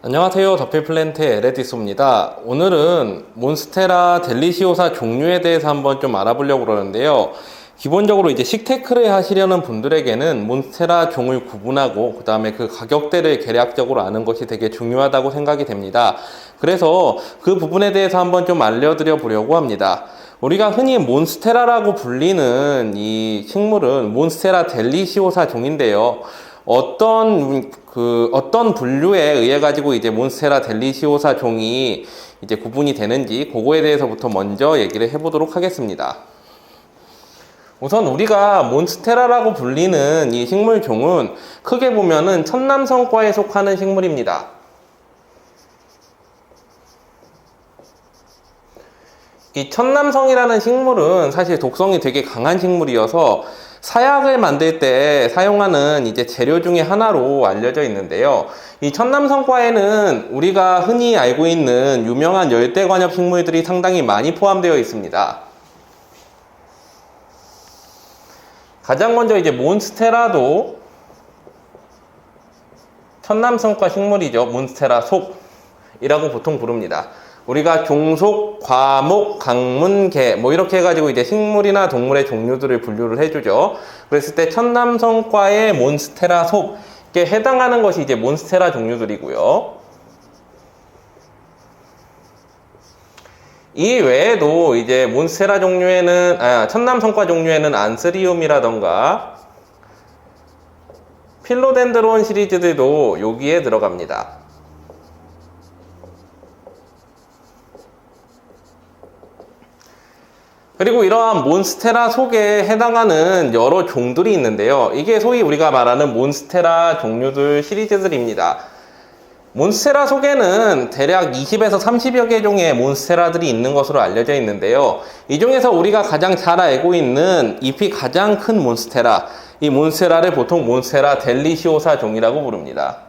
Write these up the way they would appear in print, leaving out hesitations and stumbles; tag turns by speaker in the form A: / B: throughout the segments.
A: 안녕하세요. 더필플랜트의 에레디소입니다. 오늘은 몬스테라 델리시오사 종류에 대해서 한번 좀 알아보려고 그러는데요. 기본적으로 이제 식테크를 하시려는 분들에게는 몬스테라 종을 구분하고 그 다음에 그 가격대를 계략적으로 아는 것이 되게 중요하다고 생각이 됩니다. 그래서 그 부분에 대해서 한번 좀 알려드려 보려고 합니다. 우리가 흔히 몬스테라라고 불리는 이 식물은 몬스테라 델리시오사 종인데요. 어떤 분류에 의해 가지고 이제 몬스테라 델리시오사 종이 이제 구분이 되는지 그거에 대해서부터 먼저 얘기를 해보도록 하겠습니다. 우선 우리가 몬스테라라고 불리는 이 식물 종은 크게 보면은 천남성과에 속하는 식물입니다. 이 천남성이라는 식물은 사실 독성이 되게 강한 식물이어서 사약을 만들 때 사용하는 이제 재료 중에 하나로 알려져 있는데요. 이 천남성과에는 우리가 흔히 알고 있는 유명한 열대관엽 식물들이 상당히 많이 포함되어 있습니다. 가장 먼저 이제 몬스테라도 천남성과 식물이죠. 몬스테라 속이라고 보통 부릅니다. 우리가 종속, 과목, 강문, 개 뭐 이렇게 해가지고 이제 식물이나 동물의 종류들을 분류를 해주죠. 그랬을 때 천남성과의 몬스테라 속에 해당하는 것이 이제 몬스테라 종류들이고요. 이 외에도 이제 몬스테라 종류에는 천남성과 종류에는 안스리움이라던가 필로덴드론 시리즈들도 여기에 들어갑니다. 그리고 이러한 몬스테라 속에 해당하는 여러 종들이 있는데요. 이게 소위 우리가 말하는 몬스테라 종류들 시리즈들입니다. 몬스테라 속에는 대략 20에서 30여 개 종의 몬스테라들이 있는 것으로 알려져 있는데요. 이 중에서 우리가 가장 잘 알고 있는 잎이 가장 큰 몬스테라, 이 몬스테라를 보통 몬스테라 델리시오사 종이라고 부릅니다.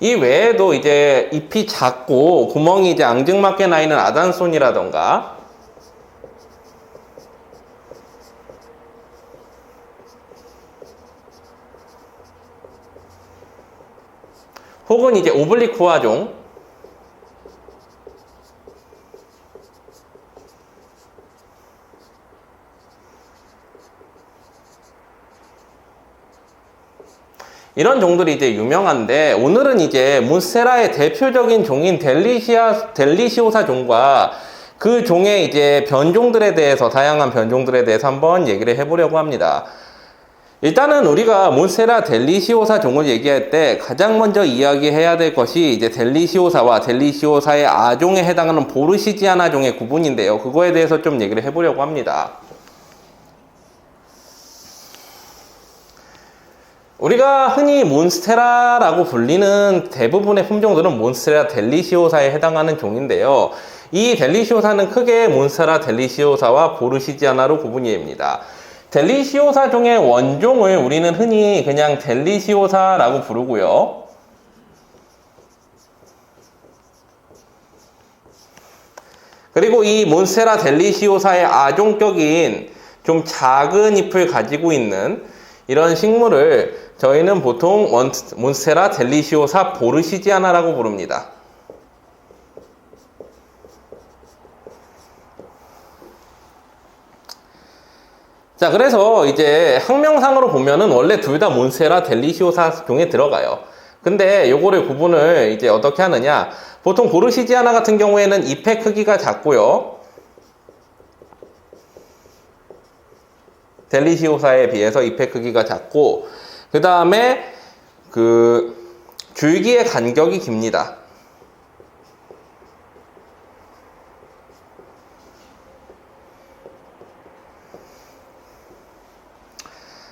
A: 이 외에도 이제 잎이 작고 구멍이 이제 앙증맞게 나 있는 아단손이라던가 혹은 이제 오블리쿠아종 이런 종들이 이제 유명한데, 오늘은 이제 몬스테라의 대표적인 종인 델리시오사 종과 그 종의 이제 변종들에 대해서, 다양한 변종들에 대해서 한번 얘기를 해보려고 합니다. 일단은 우리가 몬스테라 델리시오사 종을 얘기할 때 가장 먼저 이야기해야 될 것이 이제 델리시오사와 델리시오사의 아종에 해당하는 보르시지아나 종의 구분인데요. 그거에 대해서 좀 얘기를 해보려고 합니다. 우리가 흔히 몬스테라라고 불리는 대부분의 품종들은 몬스테라 델리시오사에 해당하는 종인데요. 이 델리시오사는 크게 몬스테라 델리시오사와 보르시지아나로 구분이 됩니다. 델리시오사 종의 원종을 우리는 흔히 그냥 델리시오사라고 부르고요. 그리고 이 몬스테라 델리시오사의 아종격인 좀 작은 잎을 가지고 있는 이런 식물을 저희는 보통 몬스테라 델리시오사 보르시지아나라고 부릅니다. 자, 그래서 이제 학명상으로 보면은 원래 둘 다 몬스테라 델리시오사 종에 들어가요. 근데 요거를 구분을 이제 어떻게 하느냐? 보통 보르시지아나 같은 경우에는 잎의 크기가 작고요. 델리시오사에 비해서 잎의 크기가 작고, 그 다음에 줄기의 간격이 깁니다.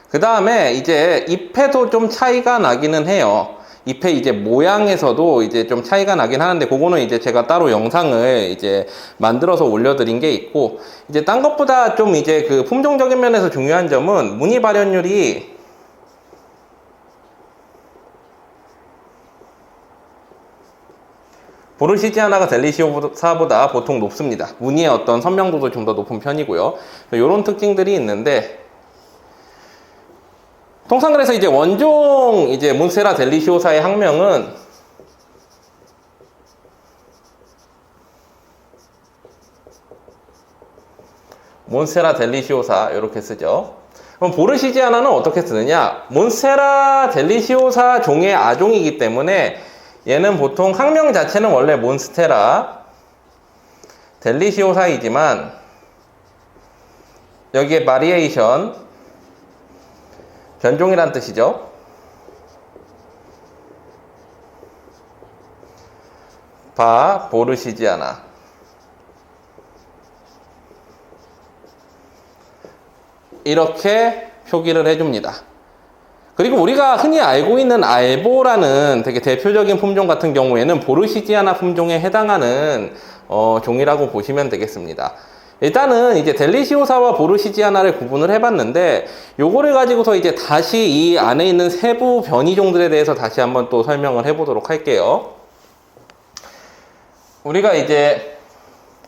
A: 그 다음에 이제 잎에도 좀 차이가 나기는 해요. 잎의 이제 모양에서도 이제 좀 차이가 나긴 하는데, 그거는 이제 제가 따로 영상을 이제 만들어서 올려드린 게 있고, 이제 딴 것보다 좀 이제 그 품종적인 면에서 중요한 점은 무늬 발현율이 보르시지아나가 델리시오사보다 보통 높습니다. 무늬의 어떤 선명도도 좀 더 높은 편이고요. 이런 특징들이 있는데, 통상 그래서 이제 원종 이제 몬스테라 델리시오사의 학명은 몬스테라 델리시오사 이렇게 쓰죠. 그럼 보르시지아나는 어떻게 쓰느냐? 몬스테라 델리시오사 종의 아종이기 때문에 얘는 보통 학명 자체는 원래 몬스테라 델리시오사이지만 여기에 바리에이션 변종이란 뜻이죠. 보르시지아나 이렇게 표기를 해줍니다. 그리고 우리가 흔히 알고 있는 알보라는 되게 대표적인 품종 같은 경우에는 보르시지아나 품종에 해당하는 종이라고 보시면 되겠습니다. 일단은 이제 델리시오사와 보르시지아나를 구분을 해봤는데, 요거를 가지고서 이제 다시 이 안에 있는 세부 변이종들에 대해서 다시 한번 또 설명을 해보도록 할게요. 우리가 이제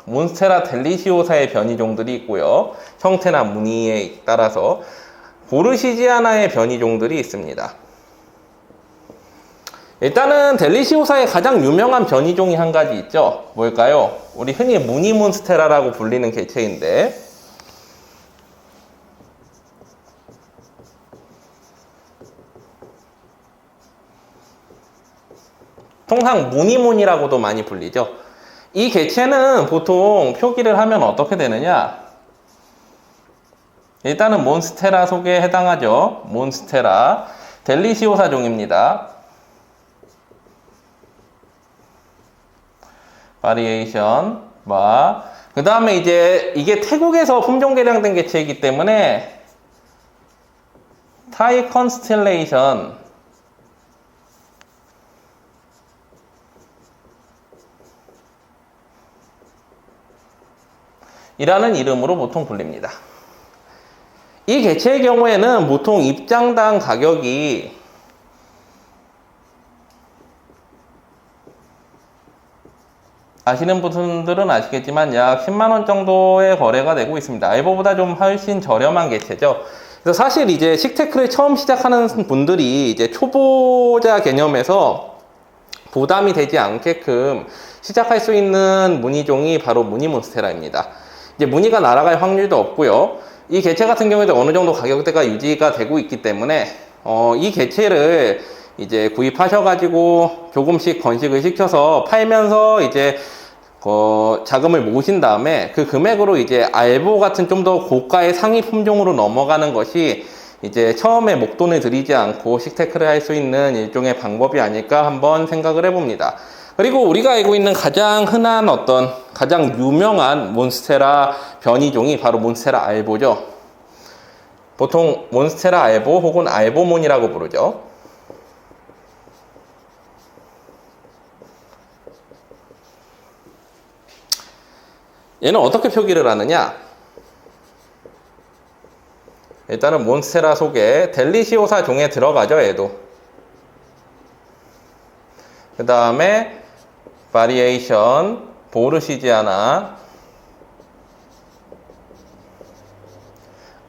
A: 몬스테라 델리시오사의 변이종들이 있고요. 형태나 무늬에 따라서 보르시지아나의 변이종들이 있습니다. 일단은 델리시오사의 가장 유명한 변이종이 한 가지 있죠. 뭘까요? 우리 흔히 무늬몬스테라라고 불리는 개체인데, 통상 무늬몬이라고도 많이 불리죠. 이 개체는 보통 표기를 하면 어떻게 되느냐? 일단은 몬스테라 속에 해당하죠. 몬스테라 델리시오사 종입니다. 바리에이션 그 다음에 이제 이게 태국에서 품종 개량된 개체이기 때문에 타이 컨스텔레이션 이라는 이름으로 보통 불립니다. 이 개체의 경우에는 보통 입장당 가격이 아시는 분들은 아시겠지만 약 10만원 정도의 거래가 되고 있습니다. 알보보다 좀 훨씬 저렴한 개체죠. 그래서 사실 이제 식테크를 처음 시작하는 분들이 이제 초보자 개념에서 부담이 되지 않게끔 시작할 수 있는 무늬종이 바로 무늬몬스테라입니다. 이제 무늬가 날아갈 확률도 없고요. 이 개체 같은 경우에도 어느 정도 가격대가 유지가 되고 있기 때문에 이 개체를 이제 구입하셔가지고 조금씩 건식을 시켜서 팔면서 이제 자금을 모으신 다음에 그 금액으로 이제 알보 같은 좀 더 고가의 상위 품종으로 넘어가는 것이 이제 처음에 목돈을 들이지 않고 식테크를 할 수 있는 일종의 방법이 아닐까 한번 생각을 해봅니다. 그리고 우리가 알고 있는 가장 흔한 가장 유명한 몬스테라 변이종이 바로 몬스테라 알보죠. 보통 몬스테라 알보 혹은 알보몬이라고 부르죠. 얘는 어떻게 표기를 하느냐? 일단은 몬스테라 속에 델리시오사 종에 들어가죠, 얘도. 그 다음에 바리에이션, 보르시지아나,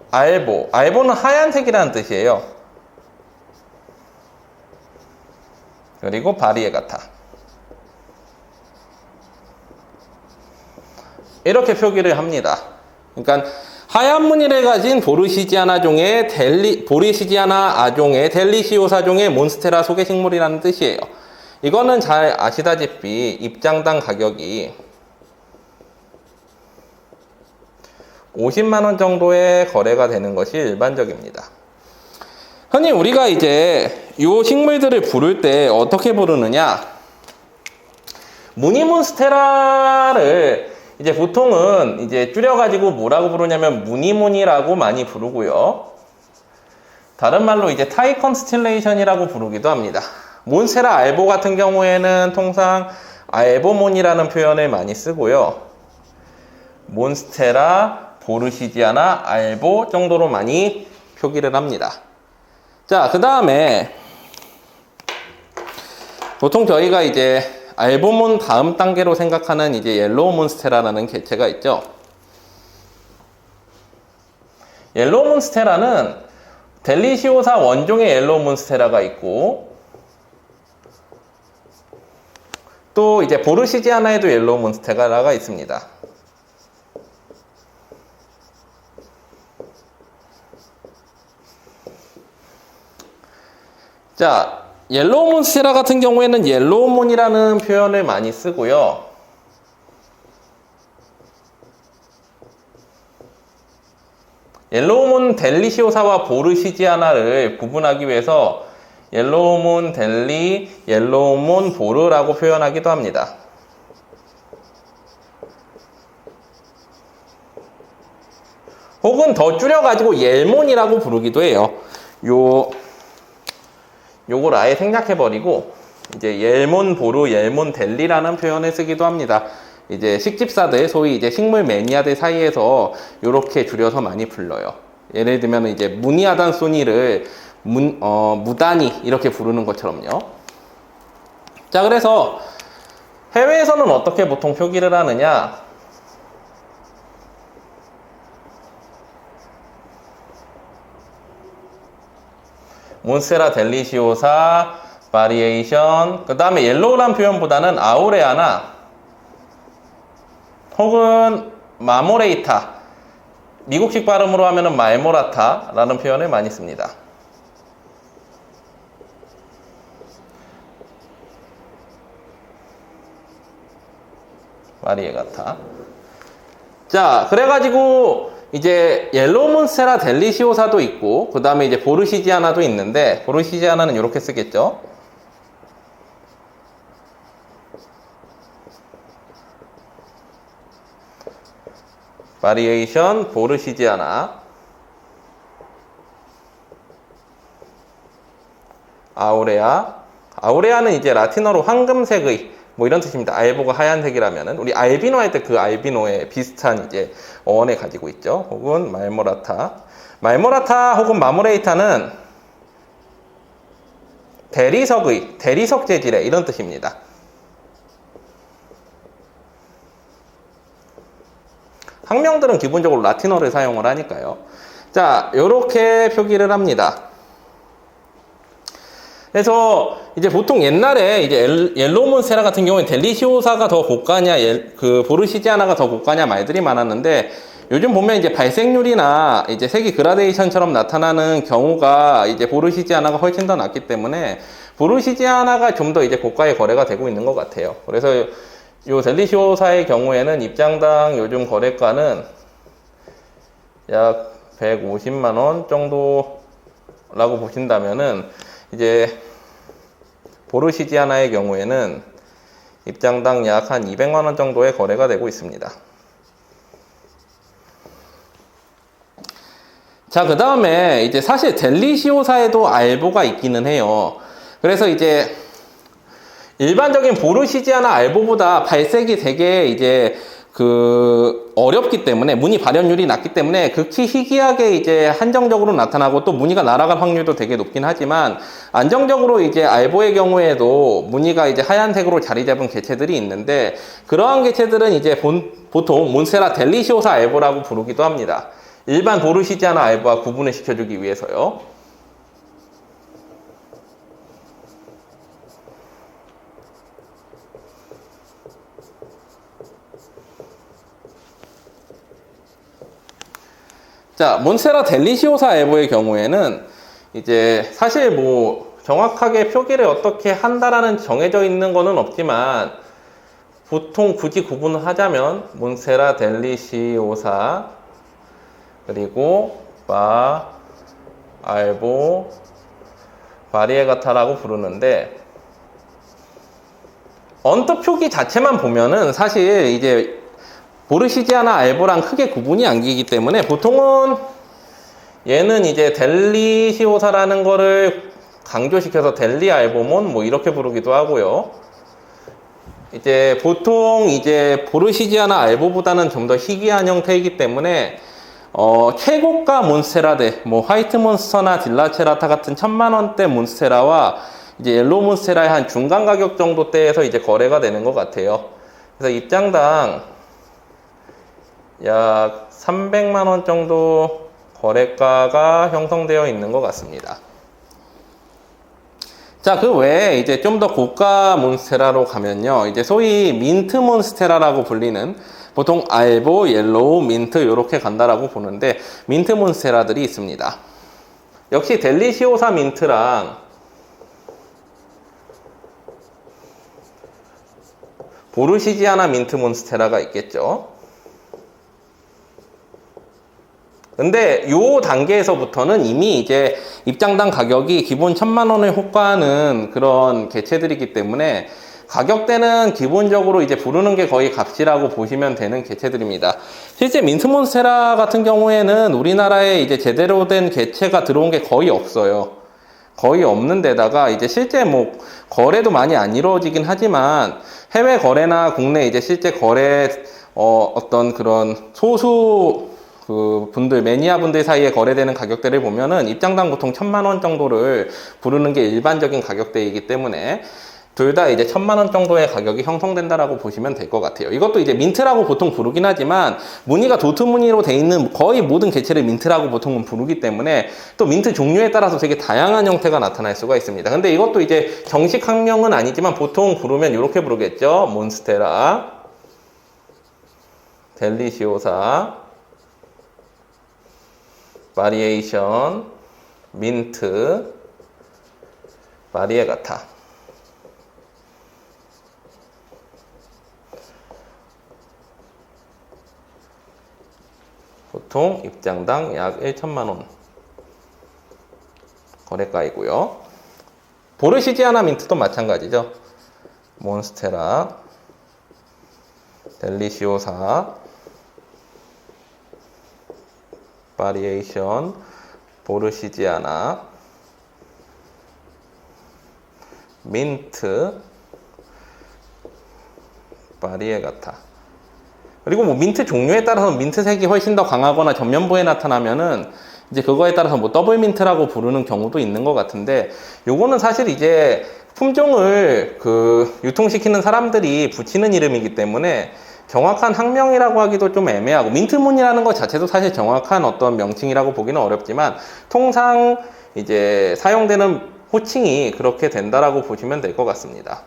A: 알보. 알보는 하얀색이라는 뜻이에요. 그리고 바리에가타. 이렇게 표기를 합니다. 그러니까 하얀 무늬를 가진 보르시지아나 종의 보르시지아나 아종의 델리시오사 종의 몬스테라 소개식물이라는 뜻이에요. 이거는 잘 아시다시피 입장당 가격이 50만원 정도의 거래가 되는 것이 일반적입니다. 흔히 우리가 이제 이 식물들을 부를 때 어떻게 부르느냐? 무늬몬스테라를 이제 보통은 이제 줄여가지고 뭐라고 부르냐면 무늬몬이라고 많이 부르고요. 다른 말로 이제 타이 컨스텔레이션이라고 부르기도 합니다. 몬스테라 알보 같은 경우에는 통상 알보몬이라는 표현을 많이 쓰고요. 몬스테라, 보르시지아나, 알보 정도로 많이 표기를 합니다. 자, 그 다음에 보통 저희가 이제 알보몬 다음 단계로 생각하는 이제 옐로우 몬스테라라는 개체가 있죠. 옐로우 몬스테라는 델리시오사 원종의 옐로우 몬스테라가 있고, 또 이제 보르시지아나에도 옐로우 몬스테라가 있습니다. 자, 옐로우 몬스테라 같은 경우에는 옐로우몬이라는 표현을 많이 쓰고요. 옐로우몬 델리시오사와 보르시지아나를 구분하기 위해서 옐로우몬 델리, 옐로우몬 보르라고 표현하기도 합니다. 혹은 더 줄여가지고 옐몬이라고 부르기도 해요. 요걸 아예 생략해버리고 이제 옐몬 보르, 옐몬 델리라는 표현을 쓰기도 합니다. 이제 식집사들, 소위 이제 식물 매니아들 사이에서 이렇게 줄여서 많이 불러요. 예를 들면 이제 무니아단 소니를 무다니 이렇게 부르는 것처럼요. 자, 그래서 해외에서는 어떻게 보통 표기를 하느냐? 몬스테라 델리시오사, 바리에이션, 그 다음에 옐로우란 표현보다는 아우레아나 혹은 마모레이타, 미국식 발음으로 하면은 말모라타라는 표현을 많이 씁니다. 마리에가타. 자, 그래가지고 이제 옐로우 몬스테라 델리시오사도 있고, 그 다음에 이제 보르시지아나도 있는데, 보르시지아나는 이렇게 쓰겠죠. 바리에이션, 보르시지아나, 아우레아. 아우레아는 이제 라틴어로 황금색의 뭐 이런 뜻입니다. 알보가 하얀색이라면은 우리 알비노 할 때 그 알비노의 비슷한 이제 어원을 가지고 있죠. 혹은 말모라타. 말모라타 혹은 마모레이타는 대리석 재질의 이런 뜻입니다. 학명들은 기본적으로 라틴어를 사용을 하니까요. 자, 요렇게 표기를 합니다. 그래서 이제 보통 옛날에 이제 옐로우 몬스테라 같은 경우에 델리시오사가 더 고가냐, 보르시지아나가 더 고가냐 말들이 많았는데, 요즘 보면 이제 발색률이나 이제 색이 그라데이션처럼 나타나는 경우가 이제 보르시지아나가 훨씬 더 낮기 때문에 보르시지아나가 좀 더 이제 고가의 거래가 되고 있는 것 같아요. 그래서 요 델리시오사의 경우에는 입장당 요즘 거래가는 약 150만원 정도라고 보신다면은, 이제 보르시지아나의 경우에는 입장당 약 한 200만원 정도의 거래가 되고 있습니다. 자, 그 다음에 이제 사실 델리시오사에도 알보가 있기는 해요. 그래서 이제 일반적인 보르시지아나 알보보다 발색이 되게 이제 어렵기 때문에, 무늬 발현율이 낮기 때문에 극히 희귀하게 이제 한정적으로 나타나고, 또 무늬가 날아갈 확률도 되게 높긴 하지만, 안정적으로 이제 알보의 경우에도 무늬가 이제 하얀색으로 자리 잡은 개체들이 있는데, 그러한 개체들은 이제 보통 몬스테라 델리시오사 알보라고 부르기도 합니다. 일반 보르시지아나 알보와 구분을 시켜주기 위해서요. 자, 몬스테라 델리시오사 알보의 경우에는 이제 사실 뭐 정확하게 표기를 어떻게 한다라는 정해져 있는 거는 없지만, 보통 굳이 구분을 하자면 몬스테라 델리시오사, 그리고 알보, 바리에가타라고 부르는데, 언뜻 표기 자체만 보면은 사실 이제 보르시지아나 알보랑 크게 구분이 안 가기 때문에, 보통은 얘는 이제 델리시오사라는 거를 강조시켜서 델리 알보몬 뭐 이렇게 부르기도 하고요. 이제 보통 이제 보르시지아나 알보보다는 좀 더 희귀한 형태이기 때문에 최고가 몬스테라들, 뭐 화이트 몬스터나 딜라체라타 같은 1000만원대 몬스테라와 이제 옐로우 몬스테라의 한 중간 가격 정도대에서 이제 거래가 되는 것 같아요. 그래서 입장당 약 300만 원 정도 거래가가 형성되어 있는 것 같습니다. 자, 그 외에 이제 좀 더 고가 몬스테라로 가면요. 이제 소위 민트 몬스테라라고 불리는 보통 알보, 옐로우, 민트 이렇게 간다라고 보는데 민트 몬스테라들이 있습니다. 역시 델리시오사 민트랑 보르시지아나 민트 몬스테라가 있겠죠. 근데 요 단계에서부터는 이미 이제 입장당 가격이 기본 1000만 원을 호가하는 그런 개체들이기 때문에 가격대는 기본적으로 이제 부르는 게 거의 값이라고 보시면 되는 개체들입니다. 실제 민트 몬스테라 같은 경우에는 우리나라에 이제 제대로 된 개체가 들어온 게 거의 없어요. 거의 없는 데다가 이제 실제 뭐 거래도 많이 안 이루어지긴 하지만 해외 거래나 국내 이제 실제 거래 어떤 그런 소수 그 분들, 매니아 분들 사이에 거래되는 가격대를 보면은 입장당 보통 1000만 원 정도를 부르는 게 일반적인 가격대이기 때문에 둘 다 이제 1000만 원 정도의 가격이 형성된다라고 보시면 될 것 같아요. 이것도 이제 민트라고 보통 부르긴 하지만 무늬가 도트 무늬로 돼 있는 거의 모든 개체를 민트라고 보통은 부르기 때문에 또 민트 종류에 따라서 되게 다양한 형태가 나타날 수가 있습니다. 근데 이것도 이제 정식 학명은 아니지만 보통 부르면 이렇게 부르겠죠. 몬스테라, 델리시오사, 바리에이션, 민트, 바리에가타. 보통 입장당 약 1천만 원 거래가이고요. 보르시지아나 민트도 마찬가지죠. 몬스테라, 델리시오사, 바리에이션, 보르시지아나, 민트, 바리에가타. 그리고 뭐 민트 종류에 따라서 민트색이 훨씬 더 강하거나 전면부에 나타나면은 이제 그거에 따라서 뭐 더블 민트라고 부르는 경우도 있는 것 같은데 요거는 사실 이제 품종을 유통시키는 사람들이 붙이는 이름이기 때문에 정확한 학명이라고 하기도 좀 애매하고 민트문이라는 것 자체도 사실 정확한 어떤 명칭이라고 보기는 어렵지만 통상 이제 사용되는 호칭이 그렇게 된다라고 보시면 될 것 같습니다.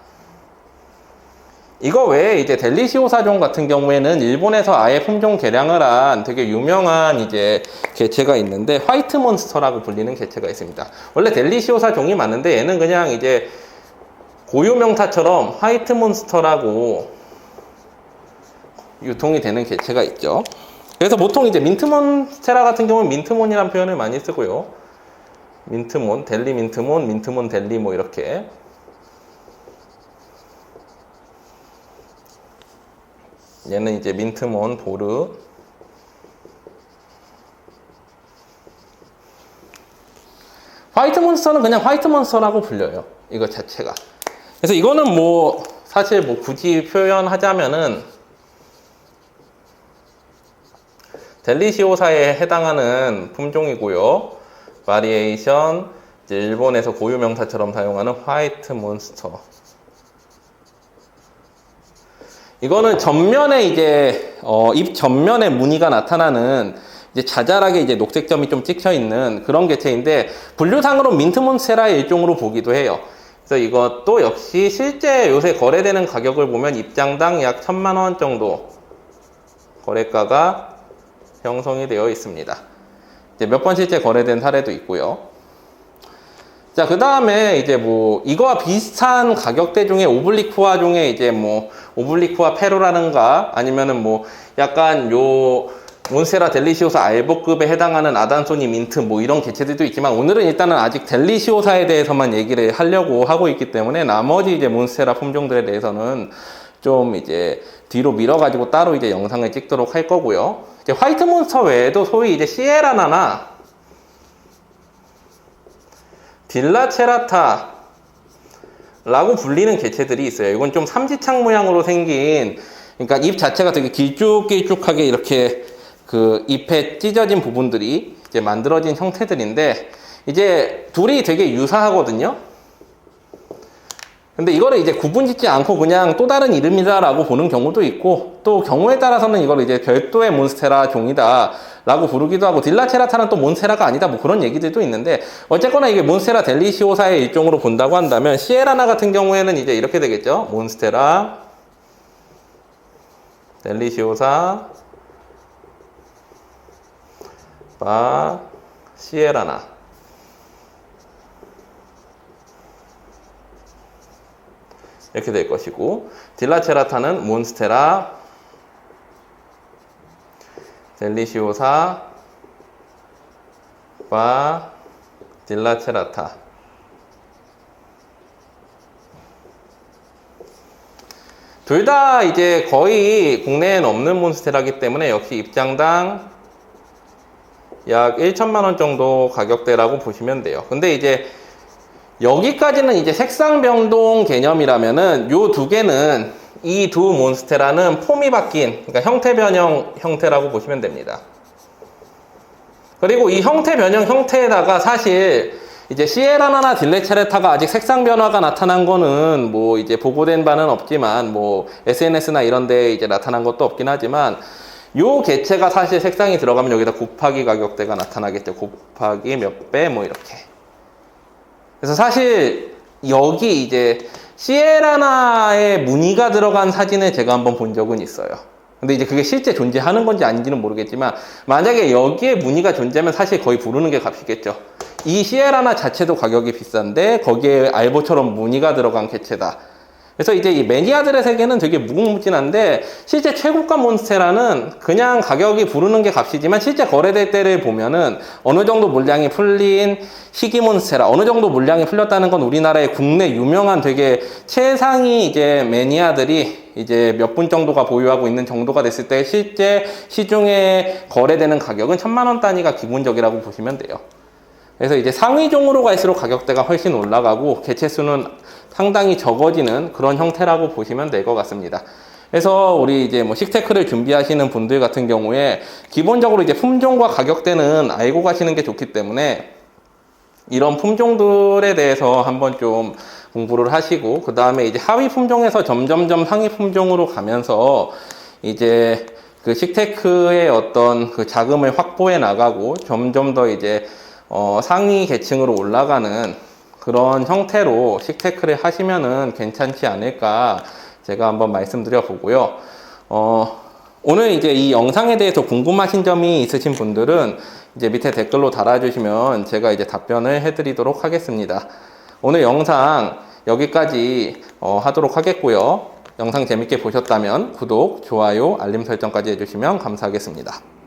A: 이거 외에 이제 델리시오사종 같은 경우에는 일본에서 아예 품종 개량을 한 되게 유명한 이제 개체가 있는데 화이트 몬스터라고 불리는 개체가 있습니다. 원래 델리시오사종이 맞는데 얘는 그냥 이제 고유 명사처럼 화이트 몬스터라고 유통이 되는 개체가 있죠. 그래서 보통 이제 민트몬스테라 같은 경우는 민트몬이라는 표현을 많이 쓰고요. 민트몬, 델리 민트몬, 민트몬 델리 뭐 이렇게. 얘는 이제 민트몬 보르. 화이트 몬스터는 그냥 화이트 몬스터라고 불려요. 이거 자체가. 그래서 이거는 뭐 사실 뭐 굳이 표현하자면은 델리시오사에 해당하는 품종이고요. 바리에이션, 이제 일본에서 고유 명사처럼 사용하는 화이트 몬스터. 이거는 전면에 이제 잎 전면에 무늬가 나타나는 이제 자잘하게 이제 녹색점이 좀 찍혀 있는 그런 개체인데 분류상으로 민트 몬스테라의 일종으로 보기도 해요. 그래서 이것도 역시 실제 요새 거래되는 가격을 보면 입장당 약 1000만 원 정도 거래가가 형성이 되어 있습니다. 이제 몇 번 실제 거래된 사례도 있고요. 자, 그 다음에 이제 뭐 이거와 비슷한 가격대 중에 오블리쿠아 중에 이제 뭐 오블리쿠아 페로라는가 아니면은 뭐 약간 요 몬스테라 델리시오사 알보급에 해당하는 아단소니 민트 뭐 이런 개체들도 있지만 오늘은 일단은 아직 델리시오사에 대해서만 얘기를 하려고 하고 있기 때문에 나머지 이제 몬스테라 품종들에 대해서는 좀 이제 뒤로 밀어가지고 따로 이제 영상을 찍도록 할 거고요. 이제 화이트 몬스터 외에도 소위 이제 시에라나나 빌라체라타 라고 불리는 개체들이 있어요. 이건 좀 삼지창 모양으로 생긴, 그러니까 잎 자체가 되게 길쭉길쭉하게 이렇게 그 잎에 찢어진 부분들이 이제 만들어진 형태들인데 이제 둘이 되게 유사하거든요. 근데 이거를 이제 구분 짓지 않고 그냥 또 다른 이름이다라고 보는 경우도 있고, 또 경우에 따라서는 이걸 이제 별도의 몬스테라 종이다 라고 부르기도 하고, 딜라체라타는 또 몬스테라가 아니다 뭐 그런 얘기들도 있는데, 어쨌거나 이게 몬스테라 델리시오사의 일종으로 본다고 한다면, 시에라나 같은 경우에는 이제 이렇게 되겠죠. 몬스테라 델리시오사 바 시에라나. 이렇게 될 것이고, 딜라체라타는 몬스테라 델리시오사 바 딜라체라타. 둘 다 이제 거의 국내엔 없는 몬스테라기 때문에 역시 입장당 약 1천만 원 정도 가격대라고 보시면 돼요. 근데 이제 여기까지는 이제 색상 변동 개념이라면은 요 두 개는, 이 두 몬스테라는 폼이 바뀐, 그러니까 형태 변형 형태라고 보시면 됩니다. 그리고 이 형태 변형 형태에다가 사실 이제 시에라나나 딜라체라타가 아직 색상 변화가 나타난 거는 뭐 이제 보고된 바는 없지만, 뭐 SNS나 이런 데 이제 나타난 것도 없긴 하지만, 요 개체가 사실 색상이 들어가면 여기다 곱하기 가격대가 나타나겠죠. 곱하기 몇 배 뭐 이렇게. 그래서 사실 여기 이제 시에라나의 무늬가 들어간 사진을 제가 한번 본 적은 있어요. 근데 이제 그게 실제 존재하는 건지 아닌지는 모르겠지만, 만약에 여기에 무늬가 존재하면 사실 거의 부르는 게 값이겠죠. 이 시에라나 자체도 가격이 비싼데 거기에 알보처럼 무늬가 들어간 개체다. 그래서 이제 이 매니아들의 세계는 되게 무궁무진한데, 실제 최고가 몬스테라는 그냥 가격이 부르는 게 값이지만 실제 거래될 때를 보면은 어느 정도 물량이 풀린 희귀 몬스테라, 어느 정도 물량이 풀렸다는 건 우리나라의 국내 유명한 되게 최상위 이제 매니아들이 이제 몇 분 정도가 보유하고 있는 정도가 됐을 때 실제 시중에 거래되는 가격은 1,000만 원 단위가 기본적이라고 보시면 돼요. 그래서 이제 상위종으로 갈수록 가격대가 훨씬 올라가고 개체 수는 상당히 적어지는 그런 형태라고 보시면 될 것 같습니다. 그래서 우리 이제 뭐 식테크를 준비하시는 분들 같은 경우에 기본적으로 이제 품종과 가격대는 알고 가시는 게 좋기 때문에 이런 품종들에 대해서 한번 좀 공부를 하시고, 그 다음에 이제 하위 품종에서 점점점 상위 품종으로 가면서 이제 그 식테크의 어떤 그 자금을 확보해 나가고 점점 더 이제 상위 계층으로 올라가는 그런 형태로 식테크를 하시면은 괜찮지 않을까 제가 한번 말씀드려 보고요. 오늘 이제 이 영상에 대해서 궁금하신 점이 있으신 분들은 이제 밑에 댓글로 달아주시면 제가 이제 답변을 해드리도록 하겠습니다. 오늘 영상 여기까지 하도록 하겠고요. 영상 재밌게 보셨다면 구독, 좋아요, 알림 설정까지 해주시면 감사하겠습니다.